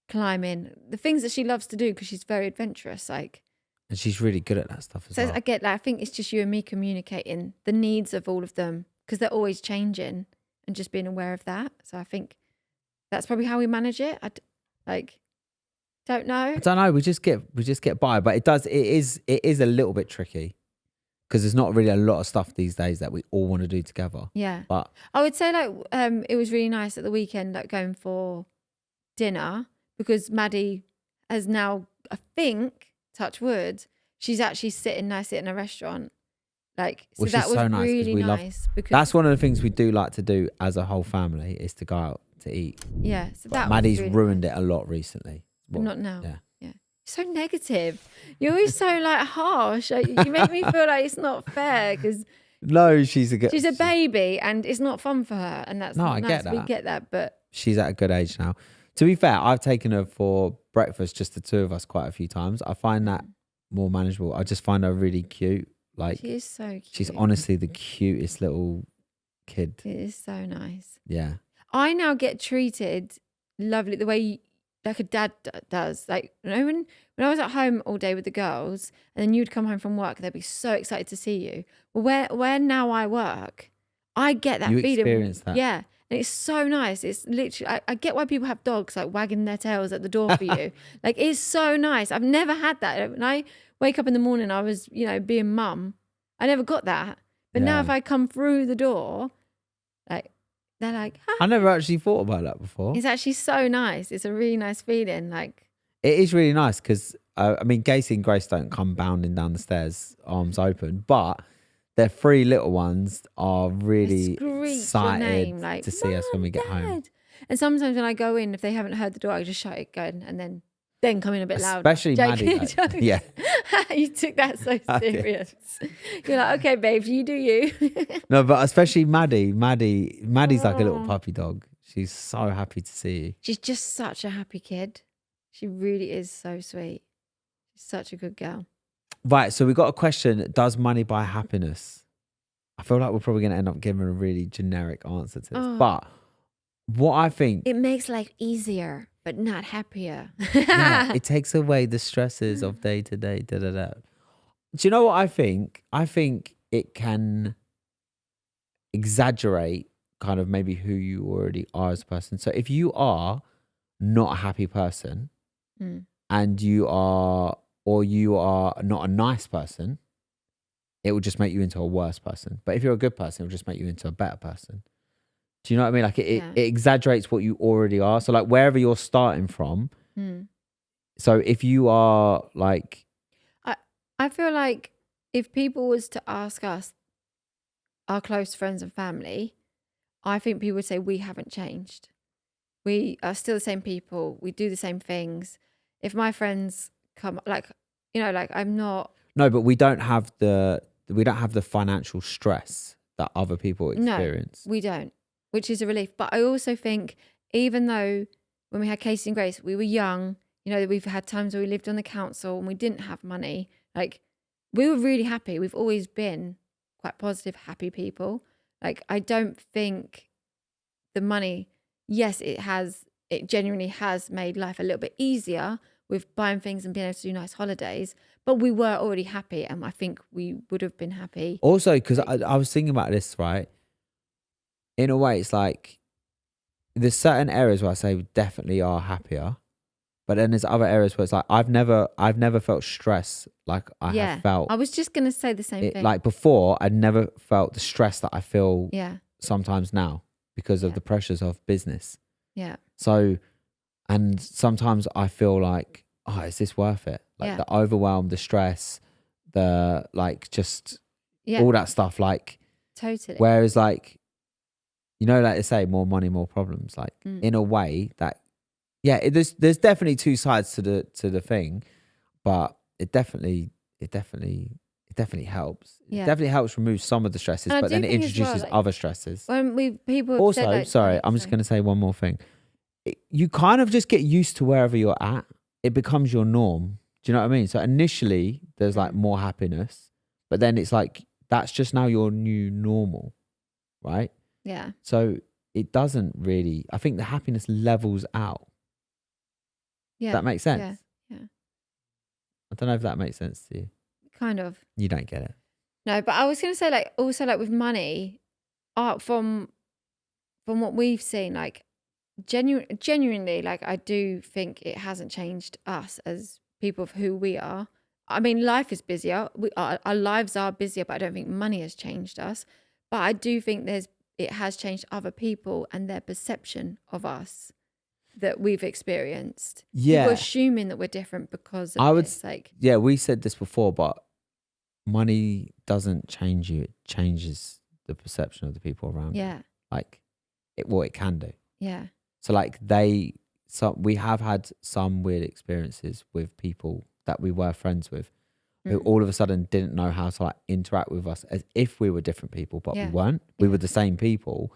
Speaker 2: climbing, the things that she loves to do because she's very adventurous. Like,
Speaker 1: and she's really good at that stuff as well.
Speaker 2: I get that. I think it's just you and me communicating the needs of all of them because they're always changing and just being aware of that. So I think that's probably how we manage it. Don't know.
Speaker 1: I don't know. We just get by, but it is a little bit tricky. Because there's not really a lot of stuff these days that we all want to do together.
Speaker 2: Yeah.
Speaker 1: But
Speaker 2: I would say like it was really nice at the weekend like going for dinner because Maddie has now, I think, touch wood, she's actually sitting nicely in a restaurant. Like so that was so nice, really nice because
Speaker 1: that's one of the things we do like to do as a whole family is to go out to eat.
Speaker 2: Yeah. So that
Speaker 1: Maddie's really ruined it a lot recently.
Speaker 2: But not now. Yeah. So negative. You're always so like harsh. You make me feel like it's not fair because
Speaker 1: No, she's a good.
Speaker 2: She's a baby and it's not fun for her. And that's
Speaker 1: No,
Speaker 2: not
Speaker 1: I
Speaker 2: nice.
Speaker 1: get that.
Speaker 2: We get that, but
Speaker 1: She's at a good age now. To be fair, I've taken her for breakfast, just the two of us, quite a few times. I find that more manageable. I just find her really cute. Like,
Speaker 2: she is so cute.
Speaker 1: she's honestly the cutest little kid.
Speaker 2: It is so nice.
Speaker 1: Yeah.
Speaker 2: I now get treated lovely the way like a dad does. Like, you know, when I was at home all day with the girls and then you'd come home from work, they'd be so excited to see you. Well, where now I work, I get that
Speaker 1: You
Speaker 2: feeling.
Speaker 1: experience that.
Speaker 2: Yeah. And it's so nice. It's literally, I get why people have dogs like wagging their tails at the door for you. Like, it's so nice. I've never had that. When I wake up in the morning, I was, you know, being mum. I never got that. But now
Speaker 1: Yeah.
Speaker 2: if I come through the door, like, they're like,
Speaker 1: I never actually thought about that before.
Speaker 2: it's actually so nice. It's a really nice feeling. Like,
Speaker 1: It is really nice because, I mean, Gacy and Grace don't come bounding down the stairs, arms open, but their three little ones are really
Speaker 2: screech your
Speaker 1: excited
Speaker 2: name, like,
Speaker 1: to see us when we get home.
Speaker 2: Dad. And sometimes when I go in, if they haven't heard the door, I just shout it going and then come in a bit louder.
Speaker 1: Especially Maddie.
Speaker 2: Joking.
Speaker 1: Yeah.
Speaker 2: You took that so
Speaker 1: I did.
Speaker 2: serious. You're like, okay, babes, you do you.
Speaker 1: No, but especially Maddie's like a little puppy dog. She's so happy to see you.
Speaker 2: She's just such a happy kid. She really is so sweet. She's such a good girl.
Speaker 1: Right, so we got a question. Does money buy happiness? I feel like we're probably going to end up giving a really generic answer to this.
Speaker 2: Oh.
Speaker 1: But what I think,
Speaker 2: It makes life easier, but not happier.
Speaker 1: yeah, it takes away the stresses of day to day. Da, da, da. Do you know what I think? I think it can exaggerate kind of maybe who you already are as a person. So if you are not a happy person
Speaker 2: Mm.
Speaker 1: and you are not a nice person, it will just make you into a worse person. But if you're a good person, it will just make you into a better person. Do you know what I mean? Like it exaggerates what you already are. So like wherever you're starting from.
Speaker 2: Mm.
Speaker 1: So if you are like,
Speaker 2: I feel like if people was to ask us, our close friends and family, I think people would say we haven't changed. We are still the same people. We do the same things. If my friends come, like, you know, like I'm not.
Speaker 1: no, but we don't have the financial stress that other people experience.
Speaker 2: No, we don't, which is a relief. But I also think even though when we had Casey and Grace, we were young, you know, we've had times where we lived on the council and we didn't have money. Like, we were really happy. We've always been quite positive, happy people. Like, I don't think the money, yes, it genuinely has made life a little bit easier with buying things and being able to do nice holidays, but we were already happy and I think we would have been happy.
Speaker 1: Also, because I was thinking about this, right? In a way, it's like there's certain areas where I say we definitely are happier, but then there's other areas where it's like I've never felt stress like I have felt.
Speaker 2: I was just gonna say the same thing.
Speaker 1: Like before, I'd never felt the stress that I feel sometimes now because of the pressures of business.
Speaker 2: Yeah.
Speaker 1: So, and sometimes I feel like, oh, is this worth it? Like the overwhelm, the stress, the like just all that stuff. Like
Speaker 2: totally.
Speaker 1: Whereas like, you know, like they say, more money, more problems. Like in a way that, there's definitely two sides to the thing, but it definitely helps.
Speaker 2: Yeah.
Speaker 1: It definitely helps remove some of the stresses, but then it introduces other stresses.
Speaker 2: When people have
Speaker 1: Also,
Speaker 2: said, like,
Speaker 1: sorry, I'm just going to say one more thing. You kind of just get used to wherever you're at. It becomes your norm. Do you know what I mean? So initially there's like more happiness, but then it's like, that's just now your new normal, right?
Speaker 2: Yeah.
Speaker 1: So it doesn't really, I think the happiness levels out.
Speaker 2: Yeah.
Speaker 1: That makes sense.
Speaker 2: Yeah.
Speaker 1: I don't know if that makes sense to you.
Speaker 2: Kind of.
Speaker 1: You don't get it.
Speaker 2: No, but I was going to say, like, also like with money, from what we've seen, like genuinely, like I do think it hasn't changed us as people of who we are. I mean, life is busier. Our lives are busier, but I don't think money has changed us. But I do think it has changed other people and their perception of us that we've experienced.
Speaker 1: Yeah.
Speaker 2: People assuming that we're different because of this. Like,
Speaker 1: yeah, we said this before, but money doesn't change you. It changes the perception of the people around you.
Speaker 2: yeah,
Speaker 1: Like, it can do.
Speaker 2: yeah,
Speaker 1: So like we have had some weird experiences with people that we were friends with, who all of a sudden didn't know how to like interact with us as if we were different people, but we
Speaker 2: Yeah.
Speaker 1: weren't. We
Speaker 2: Yeah.
Speaker 1: were the same people,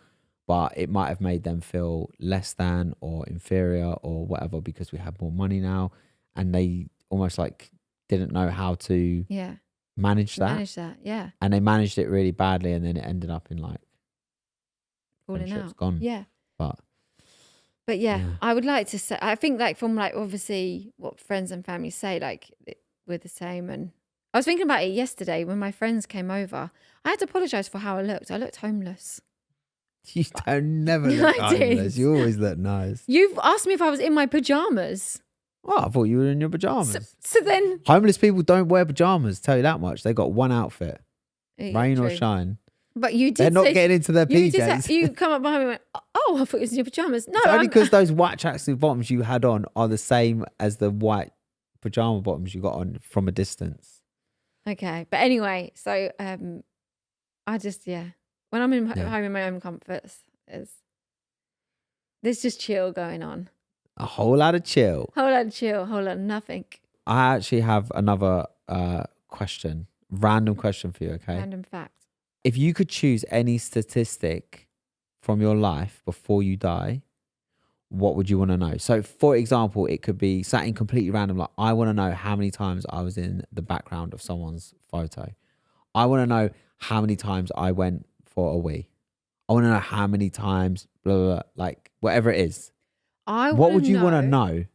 Speaker 1: but it might have made them feel less than or inferior or whatever because we have more money now, and they almost like didn't know how to
Speaker 2: Yeah.
Speaker 1: manage that.
Speaker 2: Manage that. Yeah.
Speaker 1: And they managed it really badly, and then it ended up in like
Speaker 2: Falling
Speaker 1: friendships
Speaker 2: out.
Speaker 1: gone.
Speaker 2: Yeah.
Speaker 1: But
Speaker 2: yeah,
Speaker 1: Yeah.
Speaker 2: I would like to say, I think like from like obviously what friends and family say, like we're the same. And I was thinking about it yesterday when my friends came over. I had to apologise for how I looked. I looked homeless.
Speaker 1: you don't never look
Speaker 2: I did.
Speaker 1: homeless. You always look nice.
Speaker 2: You've asked me if I was in my pajamas.
Speaker 1: Oh, I thought you were in your pajamas.
Speaker 2: So then,
Speaker 1: Homeless people don't wear pajamas, tell you that much. They got one outfit, rain or
Speaker 2: True.
Speaker 1: shine.
Speaker 2: But you did.
Speaker 1: They're not
Speaker 2: say,
Speaker 1: getting into their
Speaker 2: you
Speaker 1: PJs.
Speaker 2: you come up behind me and went, "Oh, I thought it was in your pajamas." No,
Speaker 1: It's only
Speaker 2: I'm-
Speaker 1: because those white tracksuit bottoms you had on are the same as the white pajama bottoms you got on from a distance.
Speaker 2: Okay, but anyway, so I just when I'm in home in my own comforts, there's just chill going on.
Speaker 1: A whole lot of chill.
Speaker 2: Whole lot of chill, whole lot of nothing.
Speaker 1: I actually have another question, random question for you, okay?
Speaker 2: Random fact.
Speaker 1: If you could choose any statistic from your life before you die, what would you want to know? So, for example, it could be something completely random. Like, I want to know how many times I was in the background of someone's photo. I want to know how many times I went for a wee. I want to know how many times, blah, blah, blah, like whatever it is. What would you want to know?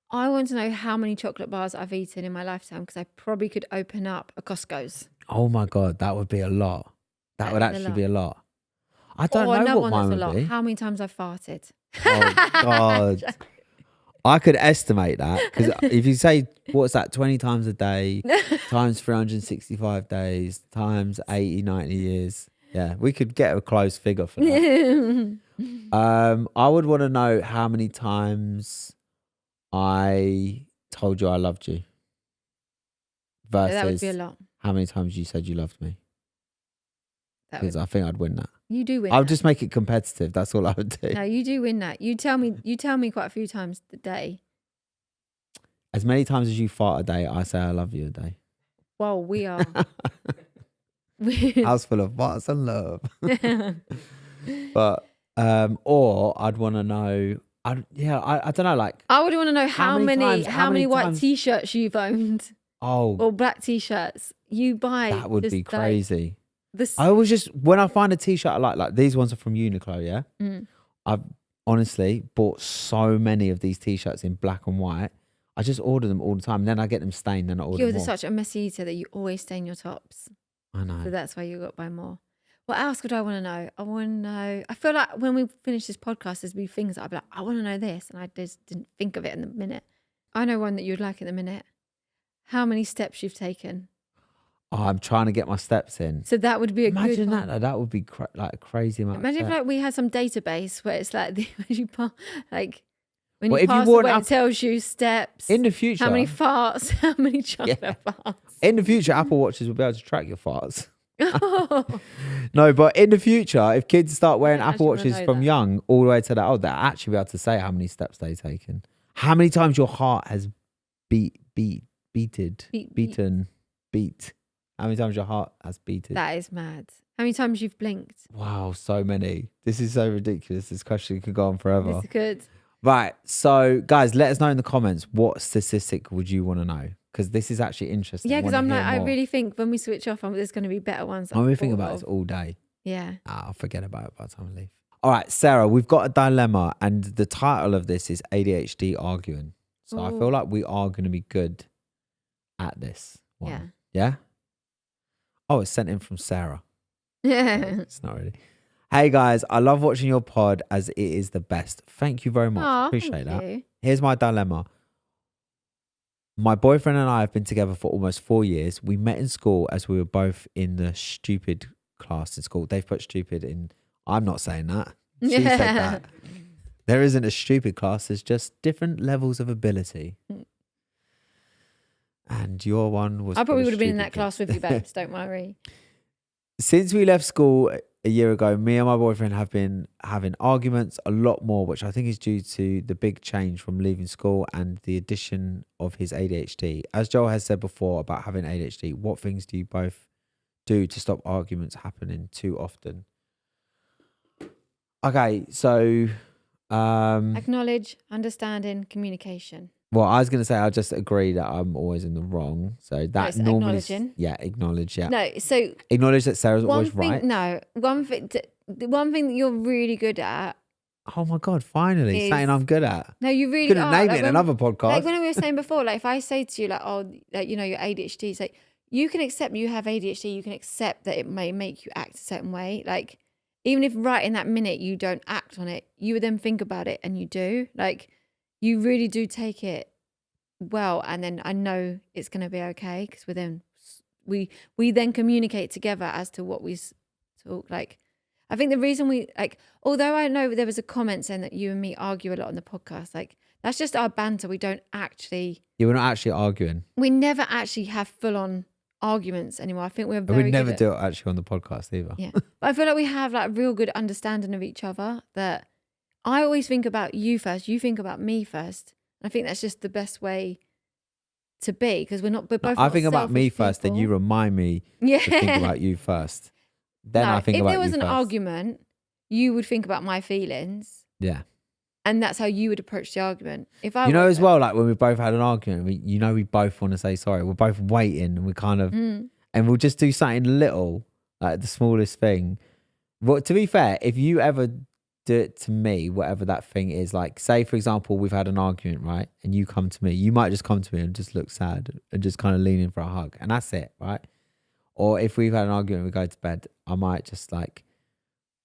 Speaker 2: I want to know how many chocolate bars I've eaten in my lifetime because I probably could open up a Costco's.
Speaker 1: Oh my God, that would be a lot. That would actually be a lot. I don't know
Speaker 2: another
Speaker 1: what
Speaker 2: one
Speaker 1: mine
Speaker 2: that's
Speaker 1: would
Speaker 2: a lot.
Speaker 1: be.
Speaker 2: How many times I've farted?
Speaker 1: Oh God. I could estimate that because if you say, what's that, 20 times a day times 365 days times 80, 90 years. Yeah, we could get a close figure for that. I would want to know how many times I told you I loved you versus
Speaker 2: That would be a lot.
Speaker 1: how many times you said you loved me. Because I think I'd win that.
Speaker 2: You do win.
Speaker 1: I'll
Speaker 2: that.
Speaker 1: just make it competitive. That's all I would do.
Speaker 2: No, you do win that. You tell me quite a few times a day.
Speaker 1: As many times as you fart a day, I say I love you a day.
Speaker 2: Well, we are.
Speaker 1: House full of farts and love. But or I'd want to know. I don't know. Like
Speaker 2: I would want to know how many white
Speaker 1: times-
Speaker 2: t-shirts you've owned
Speaker 1: Oh,
Speaker 2: or black t-shirts you buy.
Speaker 1: that would
Speaker 2: just
Speaker 1: be crazy.
Speaker 2: Like,
Speaker 1: I always just when I find a t-shirt I like these ones are from Uniqlo. Yeah, I've honestly bought so many of these t-shirts in black and white. I just order them all the time. And then I get them stained. Then I order
Speaker 2: you're
Speaker 1: more.
Speaker 2: such a messy eater that you always stain your tops.
Speaker 1: I know.
Speaker 2: So that's why you got to buy more. What else would I want to know? I want to know. I feel like when we finish this podcast, there's be things that I'd be like, I want to know this, and I just didn't think of it in the minute. I know one that you'd like in the minute. How many steps you've taken?
Speaker 1: Oh, I'm trying to get my steps in.
Speaker 2: So that would be a
Speaker 1: Imagine
Speaker 2: good
Speaker 1: that.
Speaker 2: one.
Speaker 1: That would be like a crazy amount.
Speaker 2: Imagine
Speaker 1: of
Speaker 2: if
Speaker 1: steps.
Speaker 2: like we had some database where it's like when you pass, like when
Speaker 1: Well,
Speaker 2: you
Speaker 1: if you
Speaker 2: pass
Speaker 1: wore an
Speaker 2: away, it
Speaker 1: app-
Speaker 2: tells you steps.
Speaker 1: in the future,
Speaker 2: how many farts? How many chocolate bars?
Speaker 1: in the future, Apple Watches will be able to track your farts.
Speaker 2: Oh,
Speaker 1: No, but in the future, if kids start wearing
Speaker 2: I
Speaker 1: Apple
Speaker 2: actually wanna
Speaker 1: Watches
Speaker 2: know
Speaker 1: from
Speaker 2: that.
Speaker 1: young all the way to that old, they'll actually be able to say how many steps they've taken, how many times your heart has beat, how many times your heart has beaten.
Speaker 2: that is mad. How many times you've blinked?
Speaker 1: Wow, so many. This is so ridiculous. This question could go on forever.
Speaker 2: This is good.
Speaker 1: Right. So, guys, let us know in the comments what statistic would you want to know? Because this is actually interesting.
Speaker 2: Yeah, because
Speaker 1: wanna
Speaker 2: I'm like,
Speaker 1: hear
Speaker 2: I
Speaker 1: more.
Speaker 2: really think when we switch off, there's going to be better ones.
Speaker 1: I'm
Speaker 2: I'm
Speaker 1: really thinking
Speaker 2: thought
Speaker 1: about this
Speaker 2: of.
Speaker 1: all day.
Speaker 2: Yeah.
Speaker 1: I'll forget about it by the time I leave. All right, Sarah, we've got a dilemma, and the title of this is ADHD arguing. So I feel
Speaker 2: Ooh.
Speaker 1: like we are going to be good at this one.
Speaker 2: Yeah.
Speaker 1: Yeah? Oh, it's sent in from Sarah.
Speaker 2: Yeah.
Speaker 1: It's not really. Hey, guys, I love watching your pod as it is the best. Thank you very much.
Speaker 2: Aw,
Speaker 1: Appreciate
Speaker 2: thank
Speaker 1: that.
Speaker 2: you.
Speaker 1: Here's my dilemma. My boyfriend and I have been together for almost 4 years. We met in school as we were both in the stupid class in school. They've put stupid in. I'm not saying that. She said that. There isn't a stupid class. There's just different levels of ability. And your one was.
Speaker 2: I
Speaker 1: for
Speaker 2: probably
Speaker 1: the
Speaker 2: would have been in
Speaker 1: stupid
Speaker 2: that class
Speaker 1: kids.
Speaker 2: with you, babes. Don't worry.
Speaker 1: Since we left school a year ago, me and my boyfriend have been having arguments a lot more, which I think is due to the big change from leaving school and the addition of his ADHD. As Joel has said before about having ADHD, what things do you both do to stop arguments happening too often? Okay, so
Speaker 2: Acknowledge, understanding, communication.
Speaker 1: well, I was going to say I just agree that I'm always in the wrong. So that
Speaker 2: it's
Speaker 1: normally,
Speaker 2: acknowledging.
Speaker 1: yeah, acknowledge, yeah.
Speaker 2: No, so
Speaker 1: Acknowledge that Sarah's
Speaker 2: one
Speaker 1: always
Speaker 2: thing,
Speaker 1: right.
Speaker 2: no, the one thing that you're really good at.
Speaker 1: Oh my God, finally, something I'm good at.
Speaker 2: No, you really
Speaker 1: Couldn't
Speaker 2: are.
Speaker 1: name
Speaker 2: Like
Speaker 1: it in another podcast.
Speaker 2: Like when we were saying before, like if I say to you, like, oh, like, you know, your ADHD, it's like, you can accept you have ADHD, you can accept that it may make you act a certain way. Like, even if right in that minute you don't act on it, you would then think about it and you do. Like, you really do take it well, and then I know it's going to be okay because we then communicate together as to what we talk. Like, I think the reason we, like, although I know there was a comment saying that you and me argue a lot on the podcast, like, that's just our banter. We don't actually.
Speaker 1: Yeah, we're not actually arguing.
Speaker 2: We never actually have full on arguments anymore. I think we're very.
Speaker 1: We'd never do it actually on the podcast either.
Speaker 2: Yeah, but I feel like we have like a real good understanding of each other. That I always think about you first. You think about me first. I think that's just the best way to be because we're both.
Speaker 1: I think about me
Speaker 2: people.
Speaker 1: first, then you remind me
Speaker 2: to
Speaker 1: think about you first. Then I think about you
Speaker 2: if there was an
Speaker 1: first.
Speaker 2: argument, you would think about my feelings.
Speaker 1: Yeah.
Speaker 2: And that's how you would approach the argument. If I,
Speaker 1: you know, as well, like when we both had an argument, we both want to say sorry. We're both waiting, and we kind of, and we'll just do something little, like the smallest thing. But to be fair, if you ever do it to me, whatever that thing is, like say for example, we've had an argument, right? And you come to me, you might just come to me and just look sad and just kind of lean in for a hug, and that's it, right? Or if we've had an argument, we go to bed, I might just like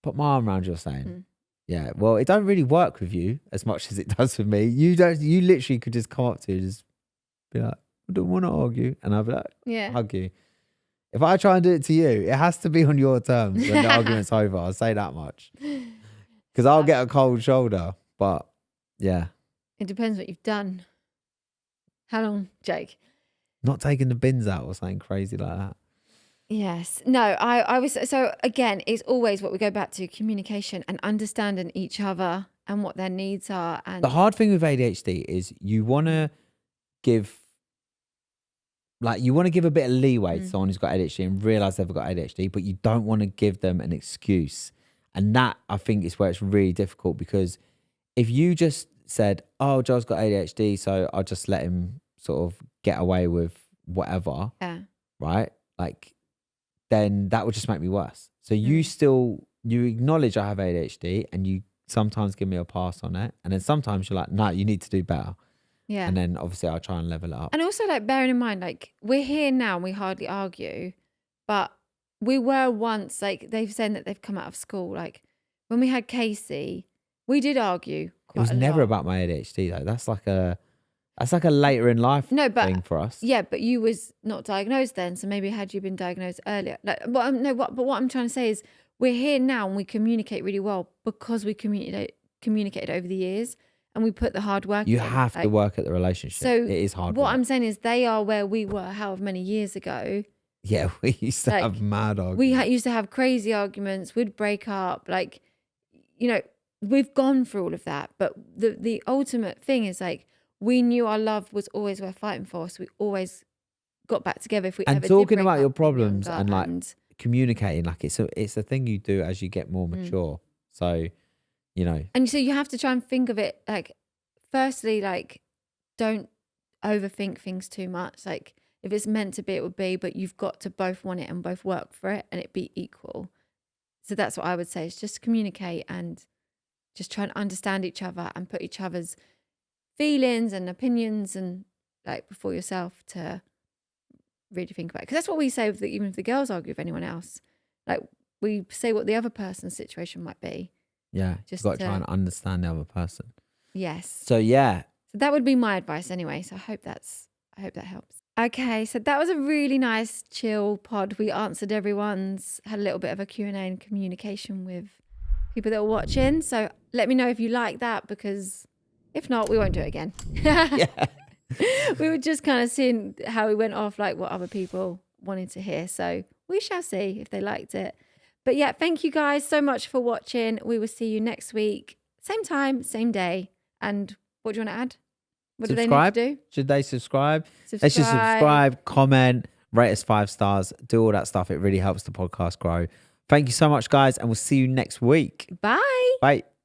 Speaker 1: put my arm around you saying. Yeah, well, it don't really work with you as much as it does with me. You literally could just come up to you and just be like, I don't want to argue. And I'll be like, hug you. If I try and do it to you, it has to be on your terms when the argument's over. I'll say that much. Because I'll get a cold shoulder. But yeah.
Speaker 2: It depends what you've done. How long, Jake?
Speaker 1: Not taking the bins out or something crazy like that.
Speaker 2: Yes. No, I was, so again, it's always what we go back to, communication and understanding each other and what their needs are. And
Speaker 1: the hard thing with ADHD is you want to give a bit of leeway to someone who's got ADHD and realize they've got ADHD, but you don't want to give them an excuse. And that, I think, is where it's really difficult, because if you just said, oh, Joel's got ADHD, so I'll just let him sort of get away with whatever, right? Like, then that would just make me worse. So you acknowledge I have ADHD and you sometimes give me a pass on it. And then sometimes you're like, no, you need to do better. Yeah. And then obviously I'll try and level it up.
Speaker 2: And also like bearing in mind, like we're here now and we hardly argue, but we were once, like they've said that they've come out of school. Like when we had Casey, we did argue quite a lot.
Speaker 1: It was never about my ADHD though. That's like a later in life thing for us.
Speaker 2: Yeah, but you was not diagnosed then, so maybe had you been diagnosed earlier. Like, what I'm trying to say is we're here now and we communicate really well because we communicated over the years and we put the hard work.
Speaker 1: You have to work at the relationship. So it is hard.
Speaker 2: What I'm saying is they are where we were however many years ago.
Speaker 1: Yeah, we used to have mad arguments.
Speaker 2: We used to have crazy arguments. We'd break up. Like, you know, we've gone through all of that. But the ultimate thing is like, we knew our love was always worth fighting for, so we always got back together if we ever did.
Speaker 1: And talking about your problems and like communicating, like it's a thing you do as you get more mature. So, you know. And
Speaker 2: so you have to try and think of it like, firstly, like, don't overthink things too much. Like, if it's meant to be, it would be, but you've got to both want it and both work for it and it be equal. So that's what I would say, is just communicate and just try and understand each other and put each other's feelings and opinions and like before yourself to really think about it. Because that's what we say even if the girls argue with anyone else, like we say what the other person's situation might be.
Speaker 1: Yeah, just got to try and understand the other person.
Speaker 2: Yes.
Speaker 1: So yeah,
Speaker 2: so that would be my advice anyway. So I hope that helps. Okay, so that was a really nice chill pod. We answered had a little bit of a Q&A and communication with people that were watching. So let me know if you like that, because if not, we won't do it again. Yeah. We were just kind of seeing how we went off, like what other people wanted to hear. So we shall see if they liked it. But yeah, thank you guys so much for watching. We will see you next week. Same time, same day. And what do you want to add? What do they need to do?
Speaker 1: Should they subscribe? They should subscribe, comment, rate us 5 stars, do all that stuff. It really helps the podcast grow. Thank you so much, guys, and we'll see you next week.
Speaker 2: Bye.
Speaker 1: Bye.